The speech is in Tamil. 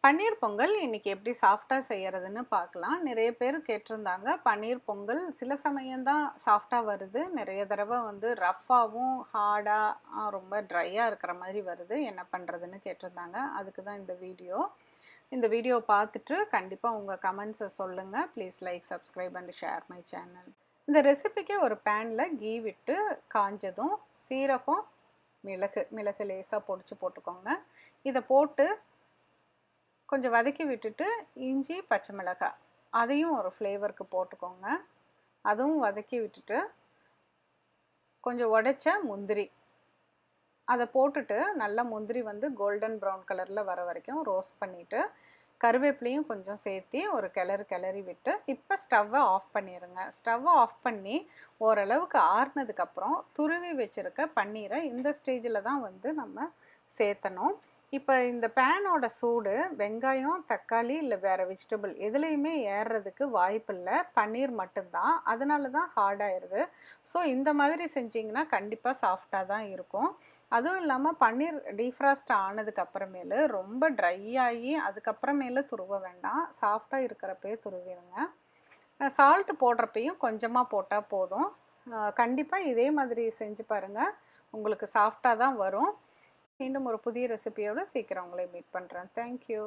பன்னீர் பொங்கல் இன்னைக்கு எப்படி சாஃப்டாக செய்கிறதுன்னு பார்க்கலாம். நிறைய பேர் கேட்டிருந்தாங்க. பன்னீர் பொங்கல் சில சமயம் தான் சாஃப்டாக வருது. நிறைய தடவை வந்து ரஃப்பாகவும் ஹார்டாக ரொம்ப ட்ரையாக இருக்கிற மாதிரி வருது. என்ன பண்ணுறதுன்னு கேட்டிருந்தாங்க. அதுக்கு தான் இந்த வீடியோ. இந்த வீடியோ பார்த்துட்டு கண்டிப்பாக உங்கள் கமெண்ட்ஸை சொல்லுங்கள். Please like, subscribe and share my channel. இந்த ரெசிபிக்கு ஒரு பேனில் கீ விட்டு காஞ்சதும் சீரகம், மிளகு லேசாக பொடிச்சு போட்டுக்கோங்க. இதை போட்டு கொஞ்சம் வதக்கி விட்டுட்டு இஞ்சி, பச்சை மிளகாய் அதையும் ஒரு ஃப்ளேவருக்கு போட்டுக்கோங்க. அதுவும் வதக்கி விட்டுட்டு கொஞ்சம் உடைச்ச முந்திரி அதை போட்டுட்டு நல்லா முந்திரி வந்து கோல்டன் ப்ரௌன் கலரில் வர வரைக்கும் ரோஸ்ட் பண்ணிவிட்டு கருவேப்பிலையும் கொஞ்சம் சேர்த்து ஒரு கிளறி விட்டு இப்போ ஸ்டவ்வை ஆஃப் பண்ணிடுங்க. ஸ்டவ்வை ஆஃப் பண்ணி ஓரளவுக்கு ஆறுனதுக்கப்புறம் துருவி வச்சுருக்க பன்னீரை இந்த ஸ்டேஜில் தான் வந்து நம்ம சேர்த்தணும். இப்போ இந்த பேனோட சூடு வெங்காயம், தக்காளி இல்லை வேறு வெஜிடபிள் எதுலேயுமே ஏறுறதுக்கு வாய்ப்பில்லை. பன்னீர் மட்டும்தான், அதனால தான் ஹார்டாகிடுது. ஸோ இந்த மாதிரி செஞ்சிங்கன்னா கண்டிப்பாக சாஃப்டாக தான் இருக்கும். அதுவும் இல்லாமல் பன்னீர் டீஃப்ராஸ்ட் ஆனதுக்கு அப்புறமேலு ரொம்ப ட்ரை ஆகி அதுக்கப்புறமேலு துருவ வேண்டாம். சாஃப்டாக இருக்கிறப்பயே துருவிடுங்க. சால்ட்டு போடுறப்பையும் கொஞ்சமாக போட்டால் போதும். கண்டிப்பாக இதே மாதிரி செஞ்சு பாருங்கள், உங்களுக்கு சாஃப்டாக தான் வரும். மீண்டும் ஒரு புதிய ரெசிபியோடு சீக்கிரம் உங்களை மீட் பண்ணுறேன். தேங்க்யூ.